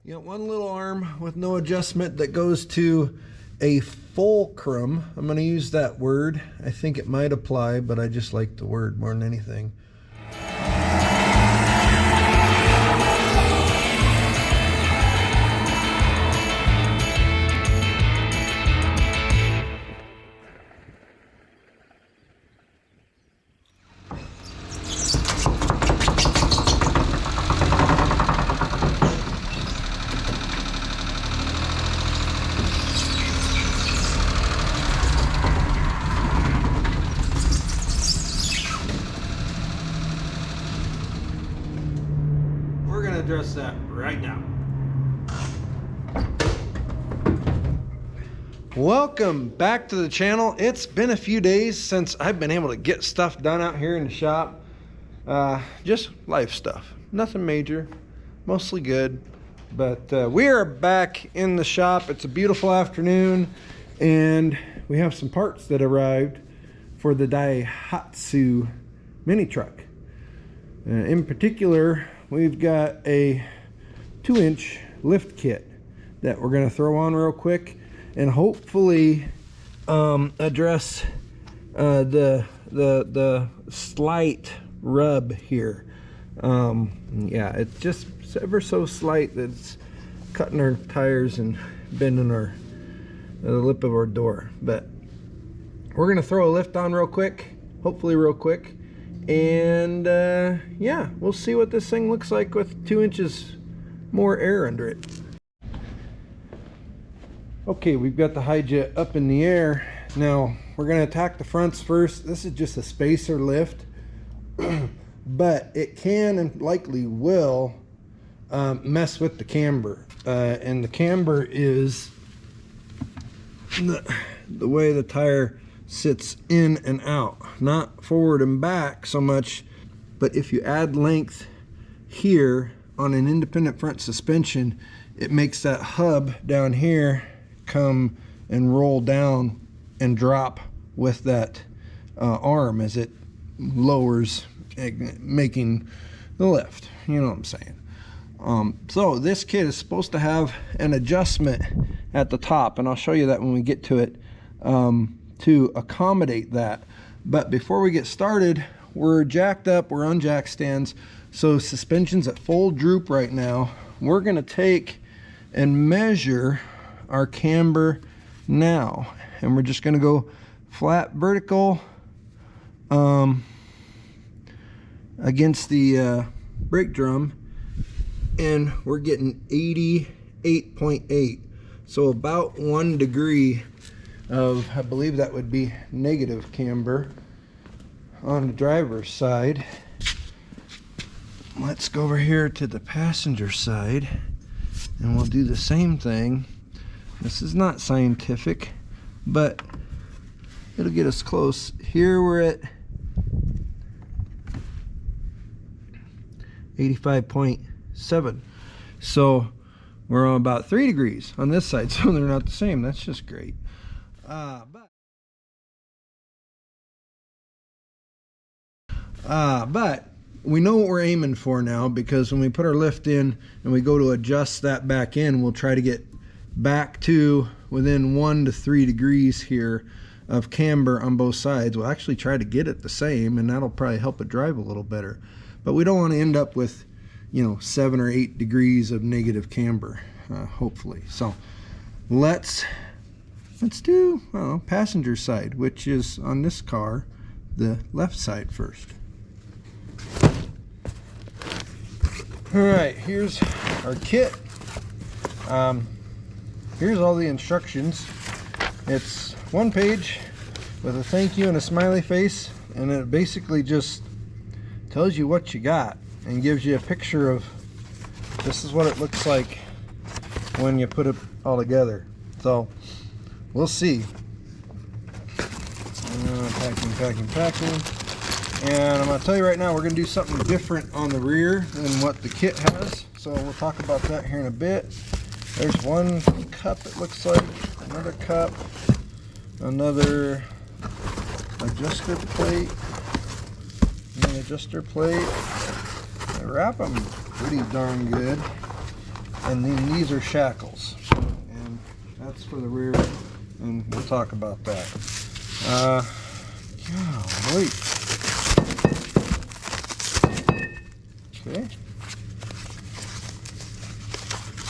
You got one little arm with no adjustment that goes to a fulcrum. I'm going to use that word. I think it might apply, but I just like the word more than anything. Address that right now. Welcome back to the channel. It's been a few days since I've been able to get stuff done out here in the shop. Just life stuff, nothing major, mostly good. But we are back in the shop. It's a beautiful afternoon and we have some parts that arrived for the Daihatsu Minitruck. In particular, we've got a 2-inch lift kit that we're going to throw on real quick and hopefully address the slight rub here. Yeah, it's just ever so slight that it's cutting our tires and bending the lip of our door. But we're going to throw a lift on real quick, hopefully real quick. And yeah, we'll see what this thing looks like with 2 inches more air under it. Okay, we've got the high jet up in the air. Now we're going to attack the fronts first. This is just a spacer lift, but it can and likely will mess with the camber. And the camber is the way the tire sits in and out, not forward and back so much, but if you add length here on an independent front suspension, it makes that hub down here come and roll down and drop with that arm as it lowers, making the lift. You know what I'm saying? So this kit is supposed to have an adjustment at the top, and I'll show you that when we get to it, to accommodate that. But before we get started, we're jacked up, we're on jack stands, so suspension's at full droop right now. We're going to take and measure our camber now, and we're just going to go flat vertical against the brake drum, and we're getting 88.8, so about 1 degree of, I believe that would be negative camber on the driver's side. Let's go over here to the passenger side and we'll do the same thing. This is not scientific, but it'll get us close. Here we're at 85.7, so we're on about 3 degrees on this side, so they're not the same. That's just great. But we know what we're aiming for now, because when we put our lift in and we go to adjust that back in, we'll try to get back to within 1 to 3 degrees here of camber on both sides. We'll actually try to get it the same, and that'll probably help it drive a little better. But we don't want to end up with, you know, 7 or 8 degrees of negative camber, hopefully. So let's do, I don't know, passenger side, which is on this car, the left side first. All right, here's our kit. Here's all the instructions. It's 1 page with a thank you and a smiley face, and it basically just tells you what you got and gives you a picture of this is what it looks like when you put it all together. So we'll see. Packing. And I'm going to tell you right now, we're going to do something different on the rear than what the kit has. So we'll talk about that here in a bit. There's one cup, it looks like, another cup, another adjuster plate, and an adjuster plate. They wrap them pretty darn good. And then these are shackles, and that's for the rear, and we'll talk about that. Golly. Okay.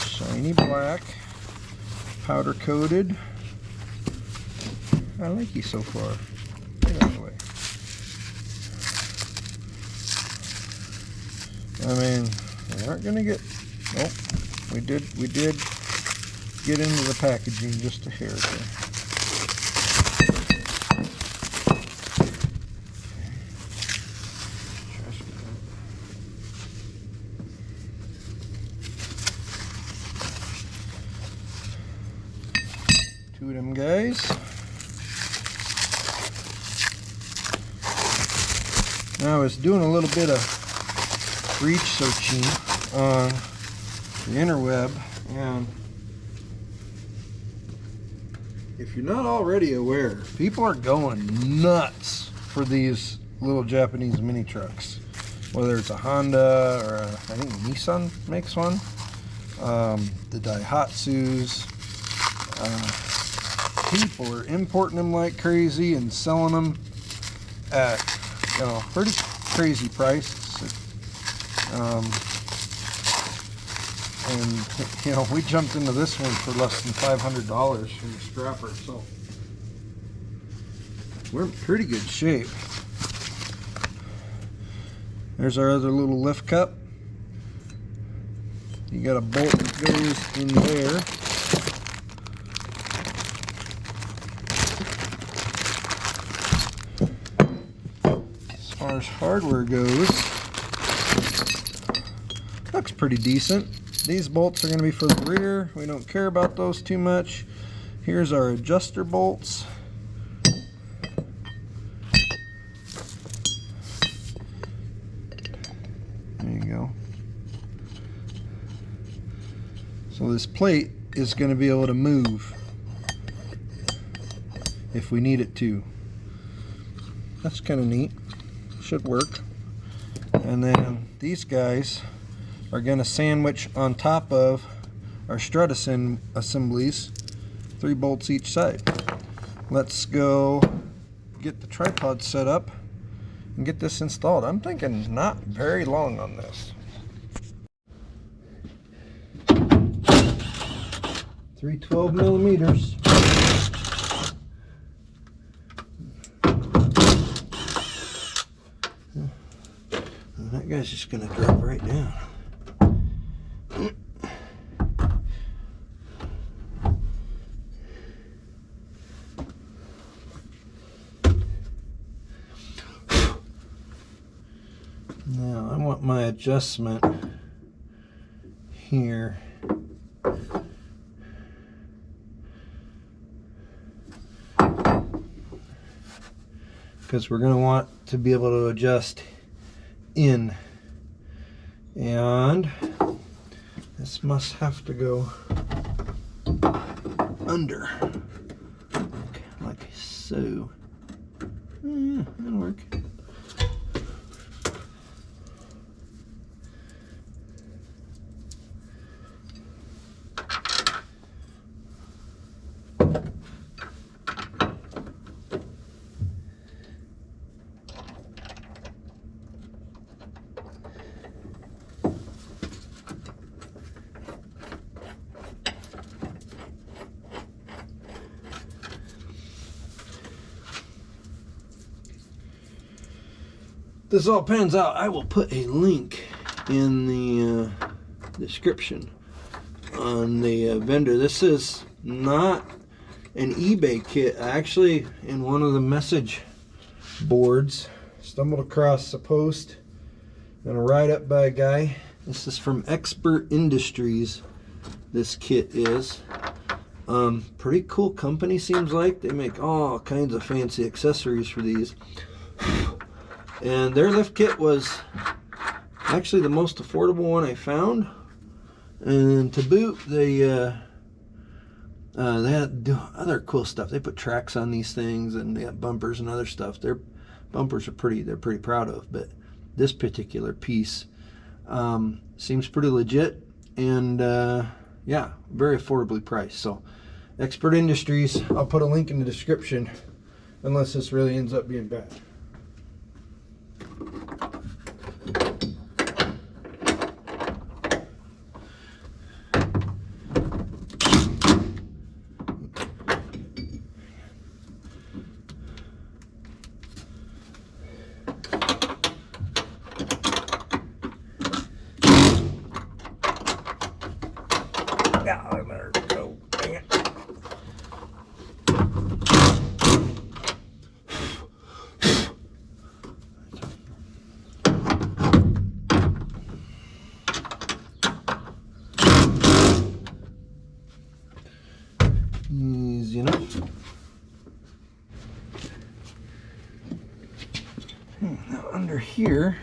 Shiny black, powder coated. I like you so far. Get out of the way. I mean, we aren't gonna get. Nope. We did get into the packaging just a hair there. Two of them guys. Now I was doing a little bit of reach searching on the interweb, and if you're not already aware, people are going nuts for these little Japanese mini trucks, whether it's a Honda or I think Nissan makes one, the Daihatsus. People are importing them like crazy and selling them at pretty crazy prices. And we jumped into this one for less than $500 from the scrapper, so we're in pretty good shape. There's our other little lift cup. You got a bolt that goes in there. As far as hardware goes, looks pretty decent. These bolts are going to be for the rear. We don't care about those too much. Here's our adjuster bolts. There you go. So this plate is going to be able to move if we need it to. That's kind of neat. Should work. And then these guys are going to sandwich on top of our strut assemblies, 3 bolts each side. Let's go get the tripod set up and get this installed. I'm thinking not very long on this. 312 millimeters. That guy's just going to drop right down. Now I want my adjustment here. Because we're going to want to be able to adjust in, and this must have to go under, like so. Yeah, that'll work. This all pans out, I will put a link in the description on the vendor. This is not an eBay kit. I actually, in one of the message boards, stumbled across a post and a write-up by a guy. This is from Expert Industries. This kit is pretty cool company, seems like. They make all kinds of fancy accessories for these. And their lift kit was actually the most affordable one I found. And to boot, they had other cool stuff. They put tracks on these things, and they got bumpers and other stuff. Their bumpers are they're pretty proud of. But this particular piece seems pretty legit. and yeah, very affordably priced. So Expert Industries, I'll put a link in the description unless this really ends up being bad. Yeah, I better go. Dang it. Easy enough. Now under here,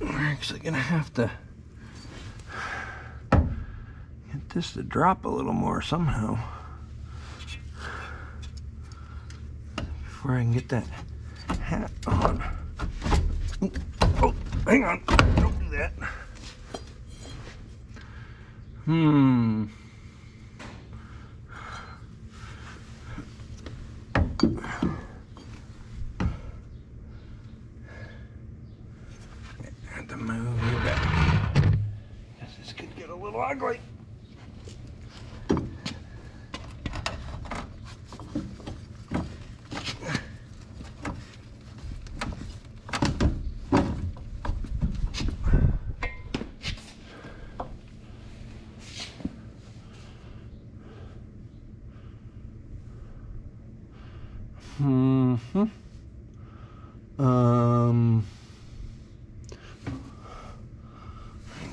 we're actually gonna have to get this to drop a little more somehow before I can get that hat on. Oh, hang on, don't do that. Have to move you back. Guess this could get a little ugly.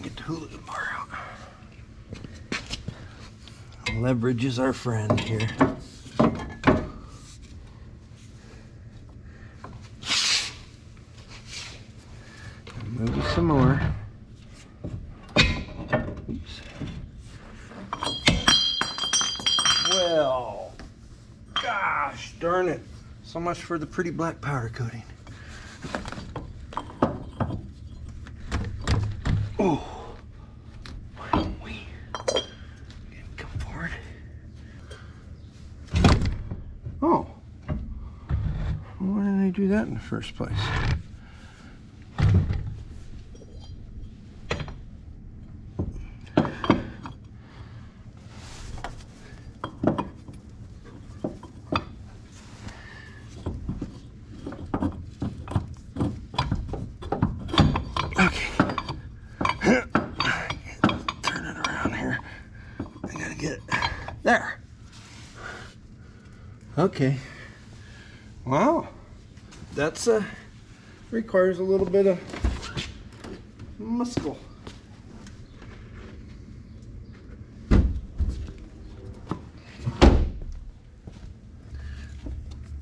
Get the hula bar out. Leverage is our friend here. Maybe some more. Oops. Well, gosh darn it. So much for the pretty black powder coating. Oh, why don't we come forward? Oh, why didn't they do that in the first place? There. Okay. Wow. That's requires a little bit of muscle.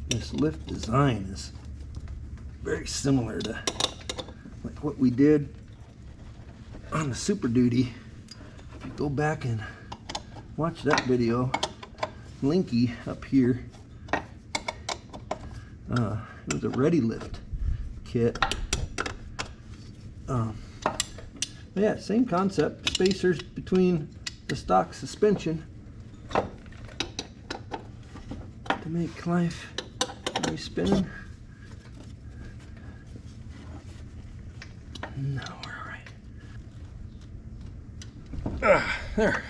This lift design is very similar to like what we did on the Super Duty. If you go back and watch that video, linky up here. It was a ready lift kit. Yeah, same concept. Spacers between the stock suspension to make life very spinning. No, we're all right. There.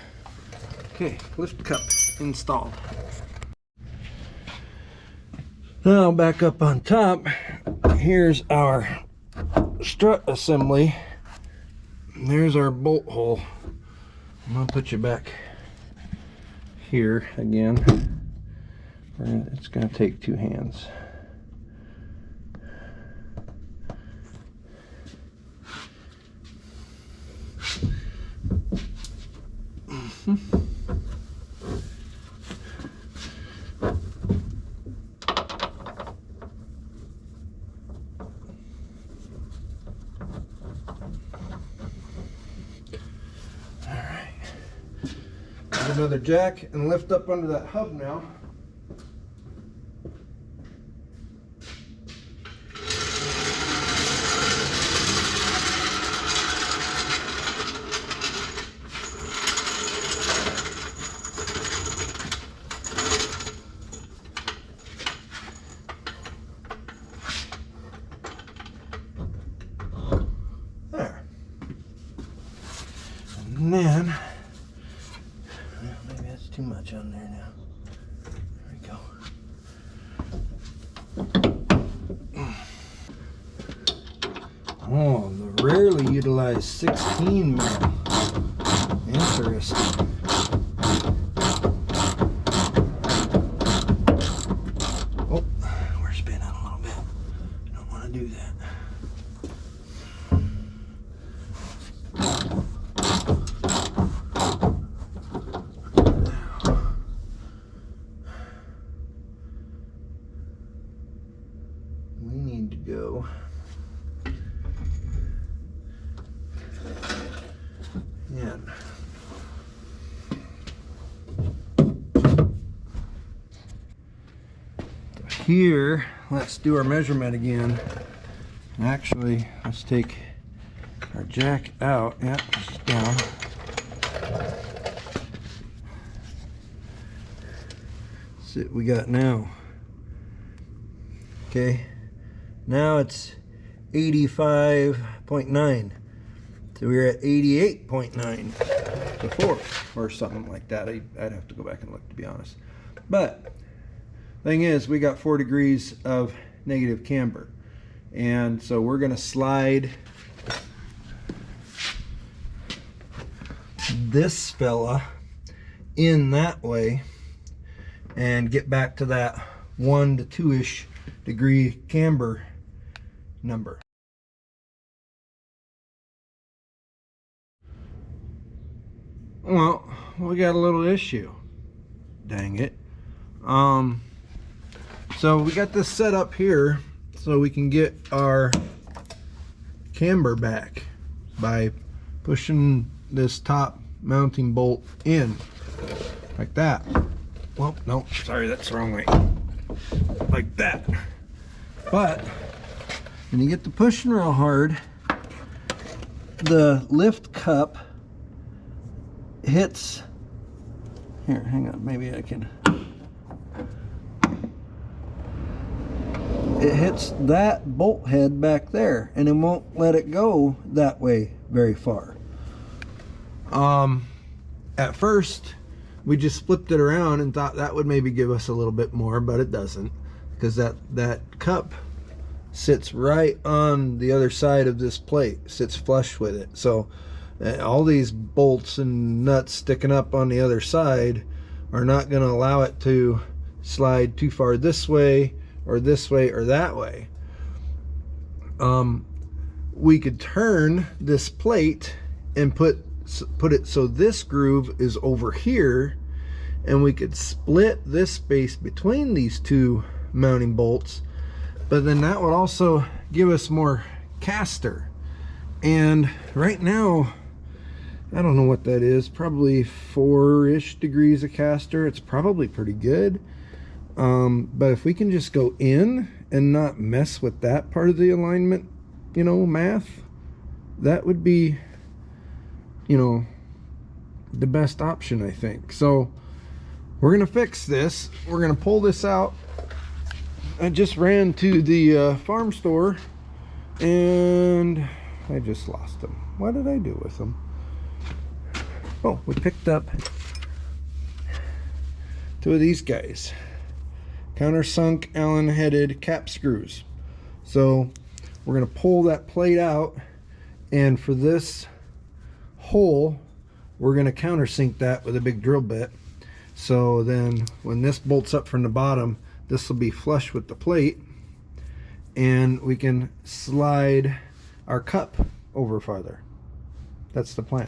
Okay, lift cup installed. Now back up on top, here's our strut assembly. There's our bolt hole. I'm gonna put you back here again. It's gonna take two hands. Another jack and lift up under that hub now. And then, well, maybe that's too much on there now. There we go. Oh, the rarely utilized 16 mil. Interesting. Oh, we're spinning a little bit. Don't want to do that. We need to go in. Here, let's do our measurement again. Actually, let's take our jack out. Yep, it's down. See what we got now. Okay, now it's 85.9. So we were at 88.9 before, or something like that. I'd have to go back and look, to be honest. But thing is, we got 4 degrees of negative camber, and so we're going to slide this fella in that way and get back to that 1 to 2-ish degree camber number. Well, we got a little issue. Dang it. So we got this set up here so we can get our camber back by pushing this top mounting bolt in like that. Well, no, sorry, that's the wrong way. Like that. But when you get to pushing real hard, the lift cup hits here. Hang on, maybe I can. It hits that bolt head back there, and it won't let it go that way very far. At first we just flipped it around and thought that would maybe give us a little bit more, but it doesn't, because that cup sits right on the other side of this plate, sits flush with it. So all these bolts and nuts sticking up on the other side are not going to allow it to slide too far this way or that way. We could turn this plate and put it so this groove is over here, and we could split this space between these two mounting bolts, but then that would also give us more caster. And right now, I don't know what that is, probably 4-ish degrees of caster. It's probably pretty good. But if we can just go in and not mess with that part of the alignment, you know, math, that would be, you know, the best option, I think. So we're gonna fix this. We're gonna pull this out. I just ran to the farm store and I just lost them. What did I do with them? Oh, we picked up 2 of these guys, countersunk Allen headed cap screws. So we're going to pull that plate out, and for this hole we're going to countersink that with a big drill bit. So then when this bolts up from the bottom, this will be flush with the plate, and we can slide our cup over farther. That's the plan.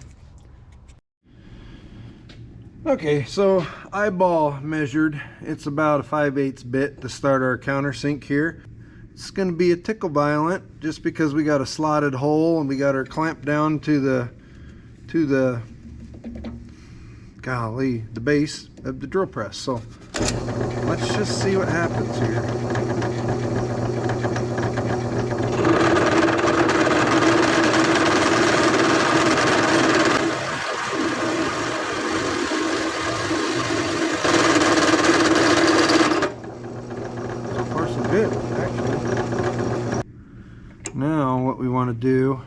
Okay, so eyeball measured, it's about a 5/8 bit to start our countersink here. It's going to be a tickle violent just because we got a slotted hole and we got her clamped down to the golly, the base of the drill press. So let's just see what happens here. Now what we want to do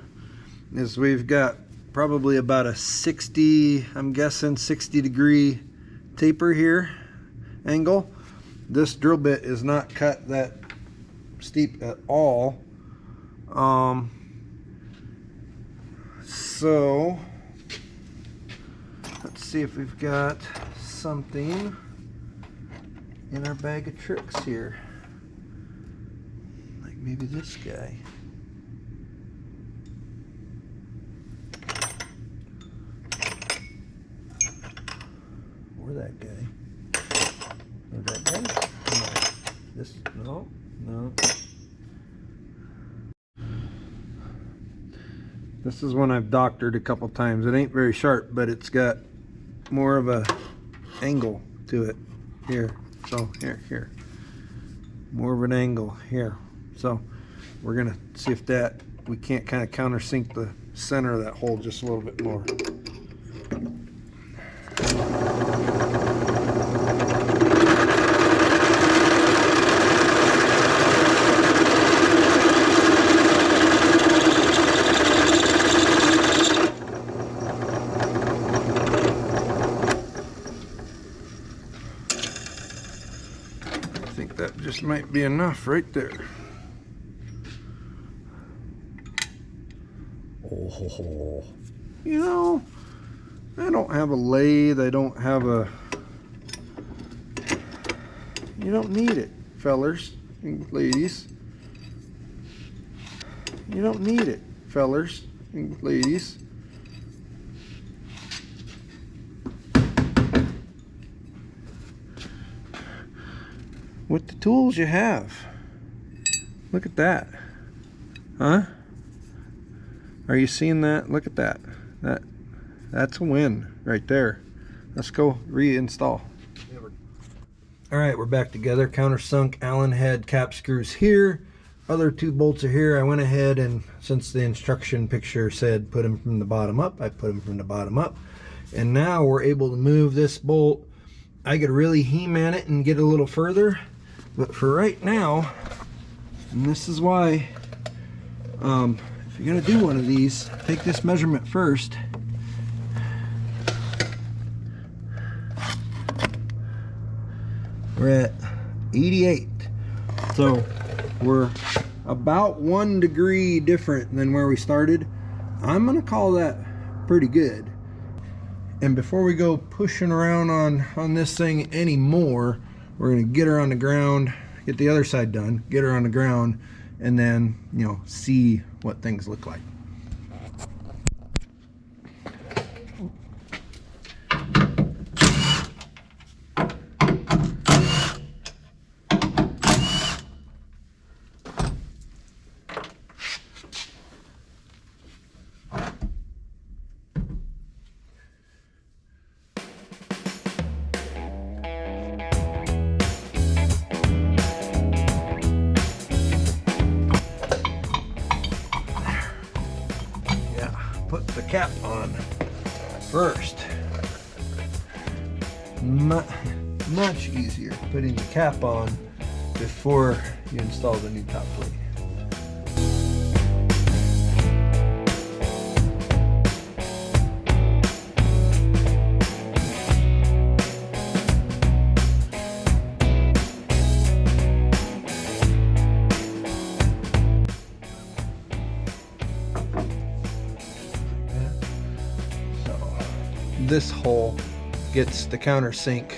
is we've got probably about a 60, I'm guessing 60-degree taper here, angle. This drill bit is not cut that steep at all. So let's see if we've got something in our bag of tricks here. Like maybe this guy. Or that guy. Or that guy? No. This, no, no. This is one I've doctored a couple times. It ain't very sharp, but it's got more of a angle to it here. So here. More of an angle here. So we're gonna see if that, we can't kind of countersink the center of that hole just a little bit more. I think that just might be enough right there. Oh, you know, I don't have a lathe. I don't have a, you don't need it, fellers and ladies. You don't need it, fellers and ladies. With the tools you have. Look at that. Huh? Are you seeing that? Look at that. That's a win right there. Let's go reinstall. All right, we're back together. Countersunk Allen head cap screws here. Other two bolts are here. I went ahead and, since the instruction picture said put them from the bottom up, I put them from the bottom up. And now we're able to move this bolt. I could really He-Man it and get a little further. But for right now, and this is why, if you're gonna do one of these, take this measurement first. We're at 88. So we're about 1 degree different than where we started. I'm gonna call that pretty good. And before we go pushing around on this thing anymore, we're gonna get her on the ground, get the other side done, get her on the ground, and then, you know, see what things look like. Put the cap on first. Much easier putting the cap on before you install the new top plate. This hole gets the countersink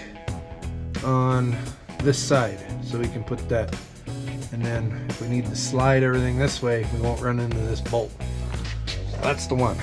on this side, so we can put that, and then if we need to slide everything this way, we won't run into this bolt. So that's the one.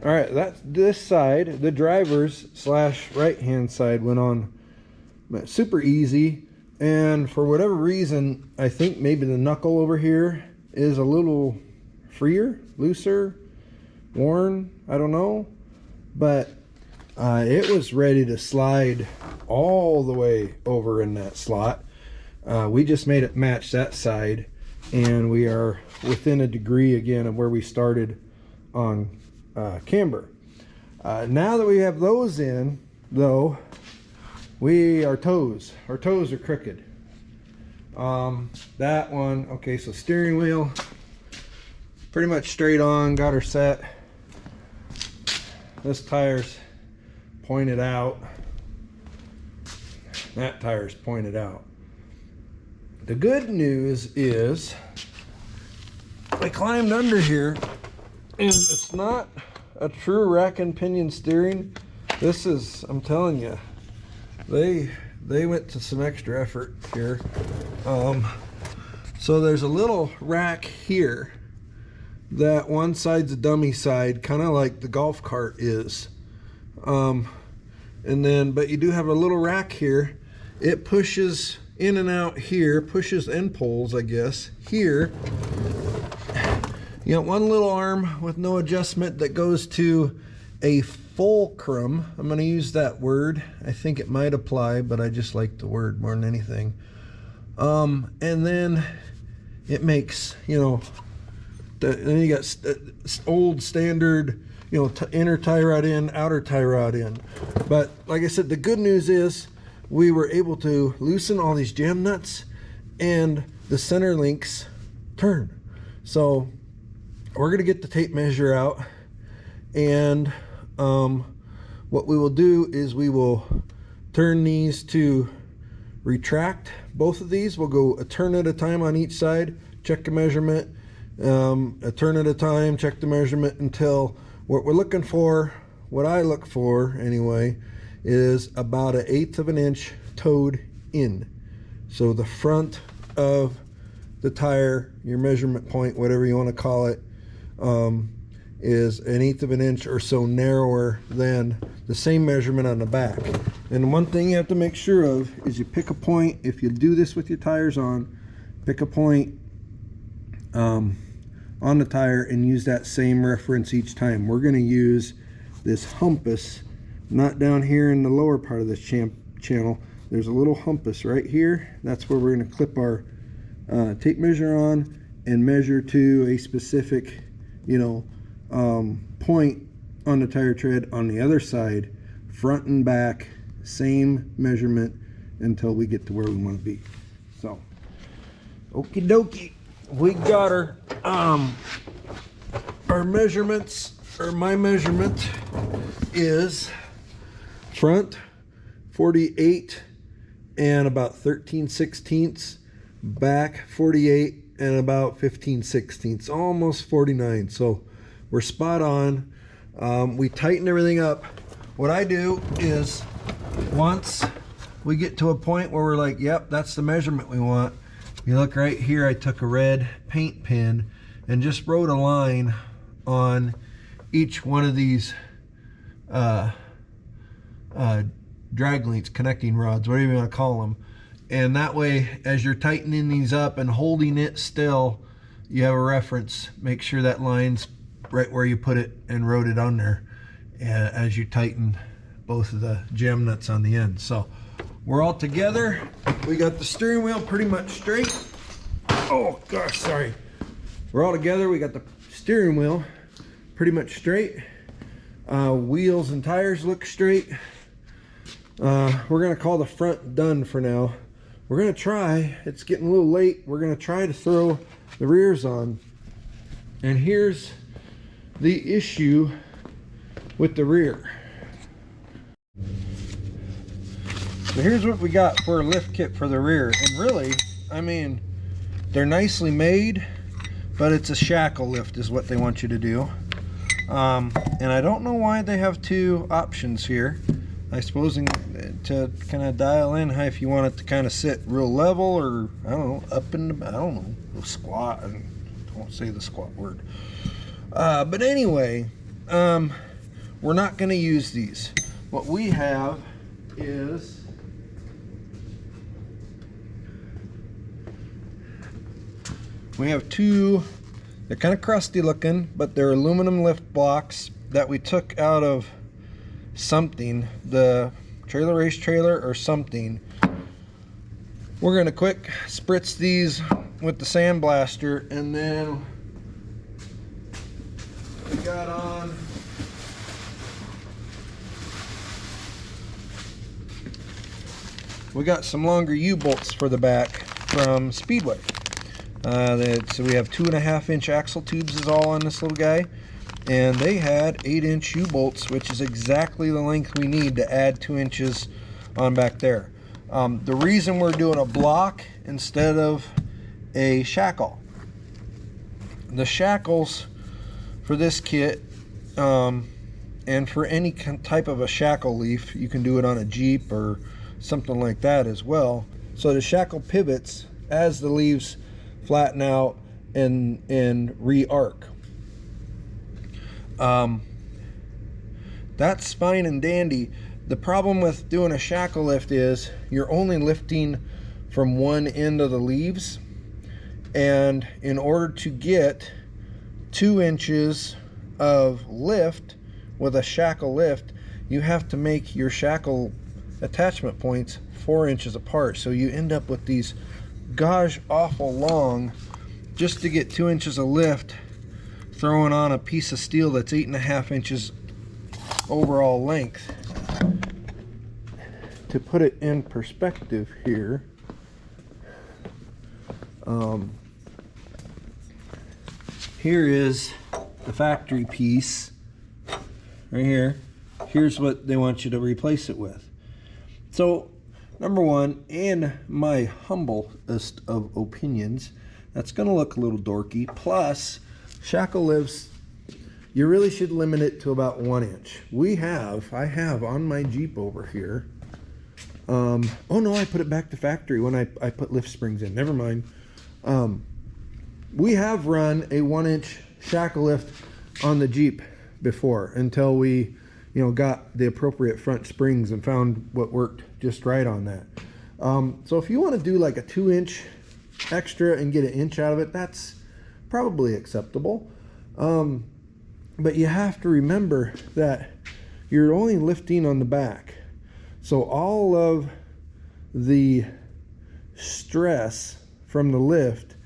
All right, this side, the driver's / right hand side, went on super easy. And for whatever reason, I think maybe the knuckle over here is a little freer, looser, worn, I don't know. But it was ready to slide all the way over in that slot. We just made it match that side, and we are within a degree again of where we started on camber. Now that we have those in, though, our toes are crooked. That one, okay, so steering wheel pretty much straight on, got her set. This tire's pointed out. That tire's pointed out. The good news is I climbed under here, and it's not a true rack and pinion steering. This is, I'm telling you, they went to some extra effort here. So there's a little rack here that one side's a dummy side, kind of like the golf cart is. And then, but you do have a little rack here. It pushes in and out here, pushes end poles, I guess, here. You got one little arm with no adjustment that goes to a fulcrum. I'm going to use that word. I think it might apply, but I just like the word more than anything. And then it makes, you know, then you got old standard, you know, inner tie rod in, outer tie rod in. But like I said, the good news is we were able to loosen all these jam nuts, and the center links turn. So we're going to get the tape measure out, and what we will do is we will turn these to retract. Both of these will go a turn at a time on each side, check the measurement, a turn at a time, check the measurement, until what we're looking for, what I look for anyway, is about 1/8 of an inch towed in. So the front of the tire, your measurement point, whatever you want to call it, is 1/8 of an inch or so narrower than the same measurement on the back. And one thing you have to make sure of is you pick a point. If you do this with your tires on, pick a point on the tire and use that same reference each time. We're going to use this humpus, not down here in the lower part of this channel. There's a little humpus right here. That's where we're going to clip our tape measure on and measure to a specific, you know, point on the tire tread on the other side, front and back, same measurement until we get to where we want to be. So, okie dokie, we got our measurements, or my measurement is front 48 and about 13/16, back 48 and about 15/16, almost 49. So we're spot on. We tighten everything up. What I do is, once we get to a point where we're like, yep, that's the measurement we want, you look right here, I took a red paint pen and just wrote a line on each one of these drag links, connecting rods, whatever you want to call them. And that way, as you're tightening these up and holding it still, you have a reference. Make sure that line's right where you put it and wrote it on there as you tighten both of the jam nuts on the end. So we're all together. We got the steering wheel pretty much straight. Oh gosh, sorry. We're all together. We got the steering wheel pretty much straight. Wheels and tires look straight. We're gonna call the front done for now. We're gonna try, it's getting a little late, we're gonna try to throw the rears on. And here's the issue with the rear. So here's what we got for a lift kit for the rear. And really, I mean, they're nicely made, but it's a shackle lift is what they want you to do. And I don't know why they have two options here. I suppose to kind of dial in how, if you want it to kind of sit real level, or I don't know, up and I don't know, squat. I won't say the squat word. But anyway, we're not going to use these. What we have is we have two, they're kind of crusty looking, but they're aluminum lift blocks that we took out of something, the trailer race trailer or something. We're going to quick spritz these with the sandblaster, and then we got on some longer U-bolts for the back from Speedway. So we have 2.5 inch axle tubes is all on this little guy, and they had 8 inch U-bolts, which is exactly the length we need to add 2 inches on back there. The reason we're doing a block instead of a shackle, the shackles for this kit, and for any type of a shackle leaf, you can do it on a Jeep or something like that as well. So the shackle pivots as the leaves flatten out and re-arc. That's fine and dandy. The problem with doing a shackle lift is you're only lifting from one end of the leaves, and in order to get 2 inches of lift with a shackle lift, you have to make your shackle attachment points 4 inches apart. So you end up with these gosh awful long, just to get 2 inches of lift, throwing on a piece of steel that's 8.5 inches overall length. To put it in perspective here, here is the factory piece right here. Here's what they want you to replace it with. So number one, in my humblest of opinions, that's going to look a little dorky. Plus, shackle lifts, you really should limit it to about 1 inch. I have on my Jeep over here. Oh no, I put it back to factory when I put lift springs in. Never mind. We have run a 1 inch shackle lift on the Jeep before, until we, got the appropriate front springs and found what worked just right on that. So if you want to do like a 2 inch extra and get an inch out of it, that's probably acceptable. But you have to remember that you're only lifting on the back. So all of the stress from the lift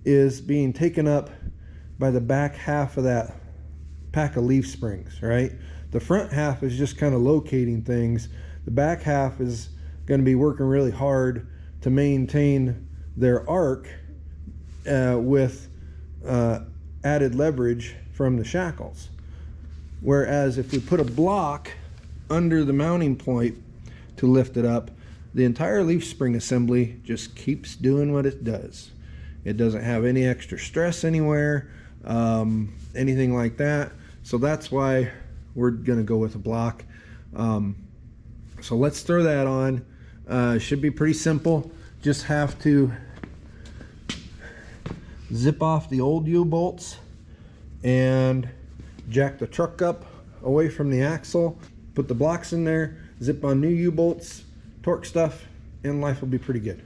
is being taken up by the back half of that pack of leaf springs, right? The front half is just kind of locating things. The back half is going to be working really hard to maintain their arc with added leverage from the shackles. Whereas if we put a block under the mounting point to lift it up, the entire leaf spring assembly just keeps doing what it does. It doesn't have any extra stress anywhere, anything like that. So that's why we're gonna go with a block. So let's throw that on. Should be pretty simple. Just have to zip off the old U-bolts and jack the truck up away from the axle, put the blocks in there, zip on new U-bolts, torque stuff, and life will be pretty good.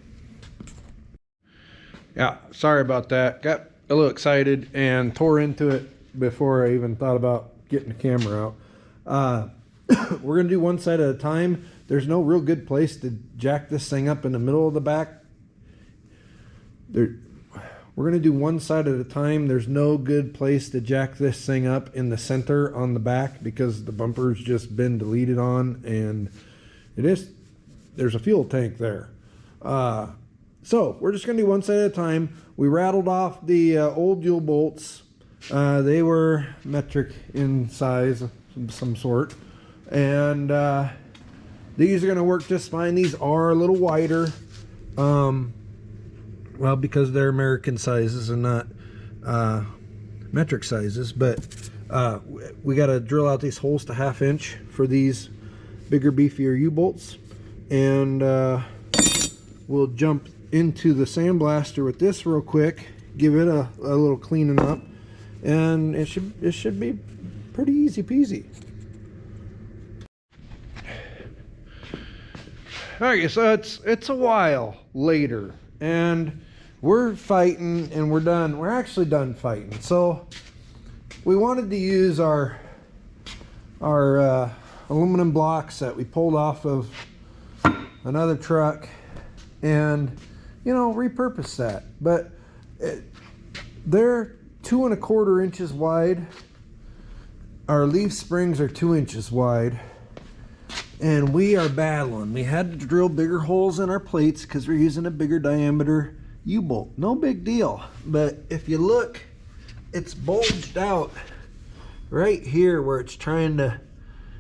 Yeah, sorry about that. Got a little excited and tore into it before I even thought about getting the camera out. We're gonna do one side at a time. There's no real good place to jack this thing up in the middle of the back. We're gonna do one side at a time. There's no good place to jack this thing up in the center on the back, because the bumper's just been deleted on, and there's a fuel tank there. So we're just gonna do one side at a time. We rattled off the old U-bolts. They were metric in size of some sort, and these are gonna work just fine. These are a little wider, well, because they're American sizes and not metric sizes, but we got to drill out these holes to 1/2 inch for these bigger, beefier U-bolts, and we'll jump into the sandblaster with this real quick, give it a little cleaning up, and it should be pretty easy peasy. Okay, so it's a while later, and we're fighting, and we're done. We're actually done fighting. So we wanted to use our aluminum blocks that we pulled off of another truck, and repurpose that. But they're 2 1/4 inches wide. Our leaf springs are 2 inches wide, and we are battling. We had to drill bigger holes in our plates because we're using a bigger diameter U-bolt. No big deal, but if you look, it's bulged out right here where it's trying to,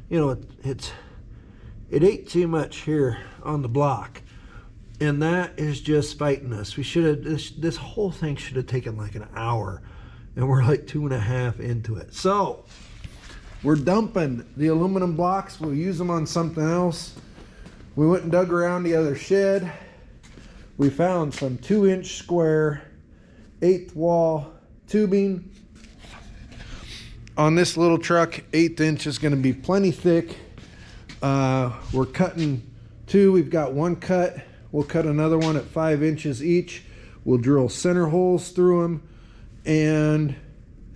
it ate too much here on the block, and that is just fighting us. We should have, this whole thing should have taken like an hour, and we're like 2.5 into it. So we're dumping the aluminum blocks. We'll use them on something else. We went and dug around the other shed. We found some 2-inch square 1/8 wall tubing. On this little truck, 1/8 inch is going to be plenty thick. We're cutting 2. We've got 1 cut. We'll cut another one at 5 inches each. We'll drill center holes through them and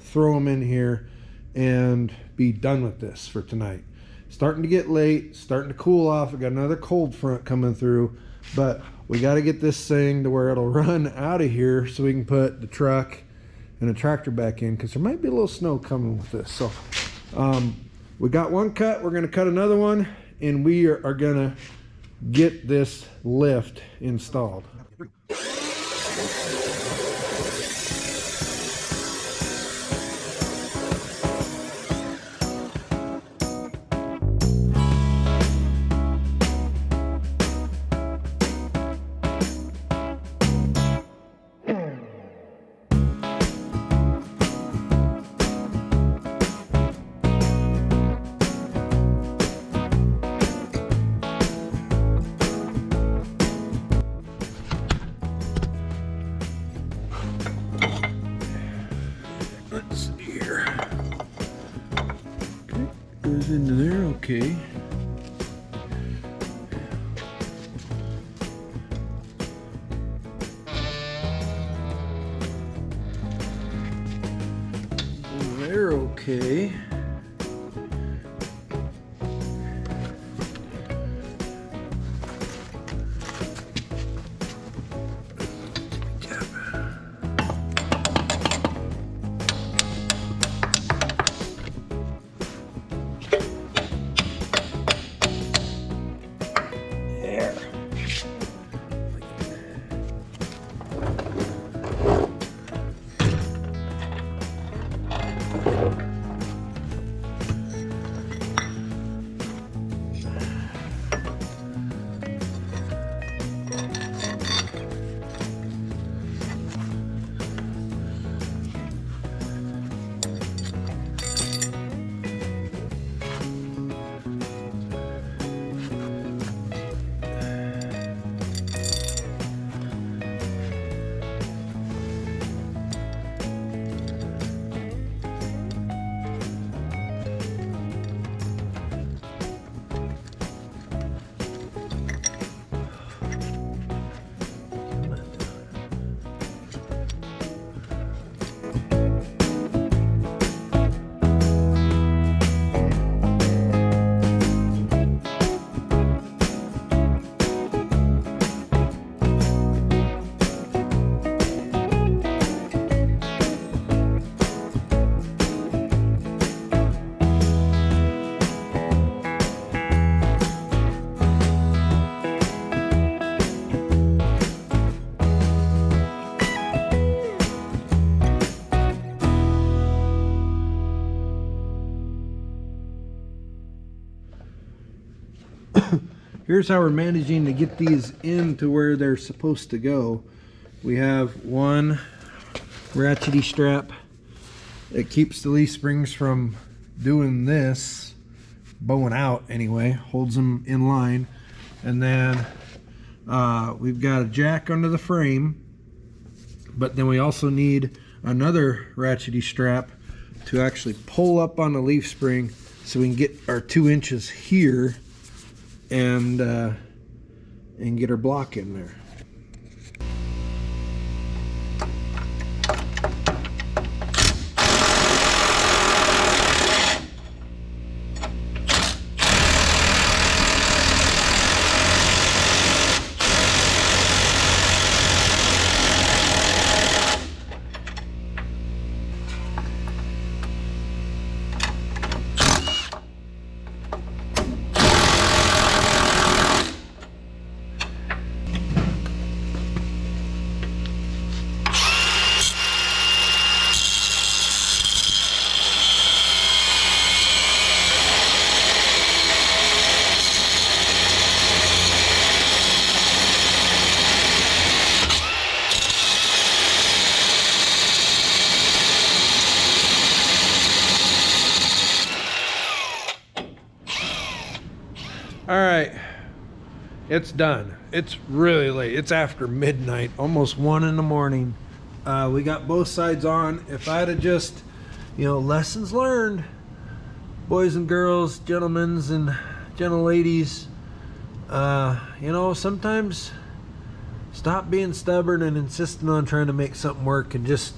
throw them in here and be done with this for tonight. Starting to get late, starting to cool off. We got another cold front coming through, but we got to get this thing to where it'll run out of here so we can put the truck and a tractor back in, because there might be a little snow coming with this. So we got 1 cut. We're going to cut another one, and we are going to get this lift installed. Let's see here. Okay, goes into there, okay. There, okay. Here's how we're managing to get these into where they're supposed to go. We have 1 ratchety strap that keeps the leaf springs from doing this, bowing out anyway, holds them in line. And then we've got a jack under the frame, but then we also need another ratchety strap to actually pull up on the leaf spring so we can get our 2 inches here and and get her block in there. All right, it's done. It's really late. It's after midnight, almost 1 in the morning. We got both sides on. If I'd have just, lessons learned, boys and girls, gentlemen and gentle ladies, sometimes stop being stubborn and insisting on trying to make something work and just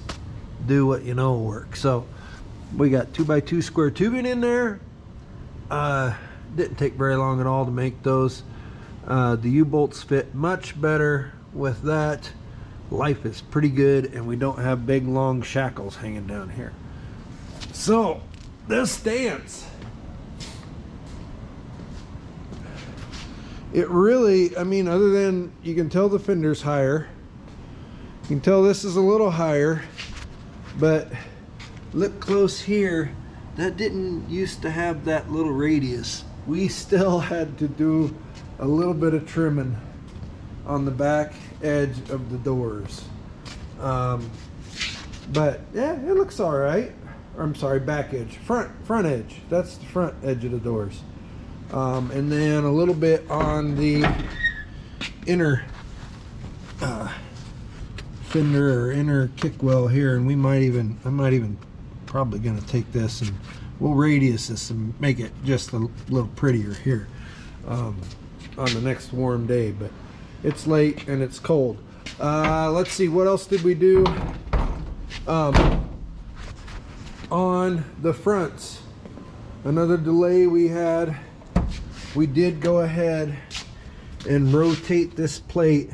do what you know will work. So we got 2x2 square tubing in there. Didn't take very long at all to make those. The U-bolts fit much better with that. Life is pretty good, and we don't have big long shackles hanging down here. So this stance, it really, other than you can tell the fender's higher, you can tell this is a little higher, but look close here, that didn't used to have that little radius. We still had to do a little bit of trimming on the back edge of the doors. But yeah, it looks all right. Or, I'm sorry, back edge, front edge. That's the front edge of the doors. And then a little bit on the inner fender or inner kick well here, and I might even probably gonna take this and we'll radius this and make it just a little prettier here on the next warm day. But it's late and it's cold. Let's see, what else did we do on the fronts? Another delay we had. We did go ahead and rotate this plate,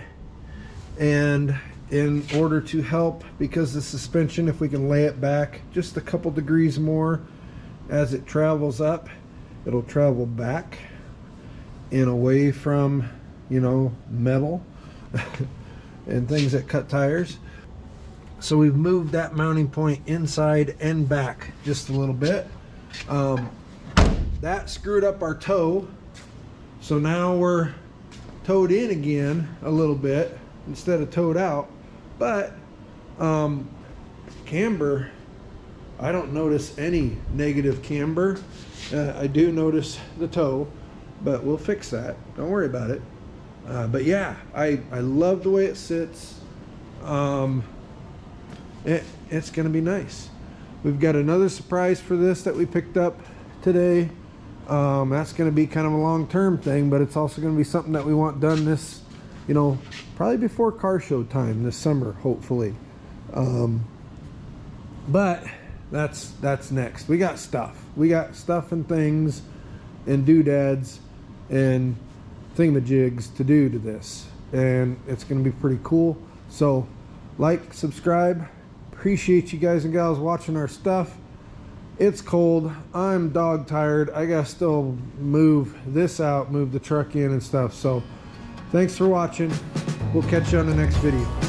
and in order to help, because the suspension, if we can lay it back just a couple degrees more as it travels up, it'll travel back and away from metal and things that cut tires. So we've moved that mounting point inside and back just a little bit. That screwed up our toe, so now we're towed in again a little bit instead of towed out. But camber, I don't notice any negative camber. I do notice the toe, but we'll fix that. Don't worry about it. But yeah, I love the way it sits. It's gonna be nice. We've got another surprise for this that we picked up today. That's gonna be kind of a long-term thing, but it's also gonna be something that we want done this, probably before car show time this summer, hopefully. But that's next. We got stuff and things and doodads and thingamajigs to do to this, and it's gonna be pretty cool. So like, subscribe. Appreciate you guys and gals watching our stuff. It's cold, I'm dog tired, I gotta still move this out, move the truck in and stuff. So thanks for watching. We'll catch you on the next video.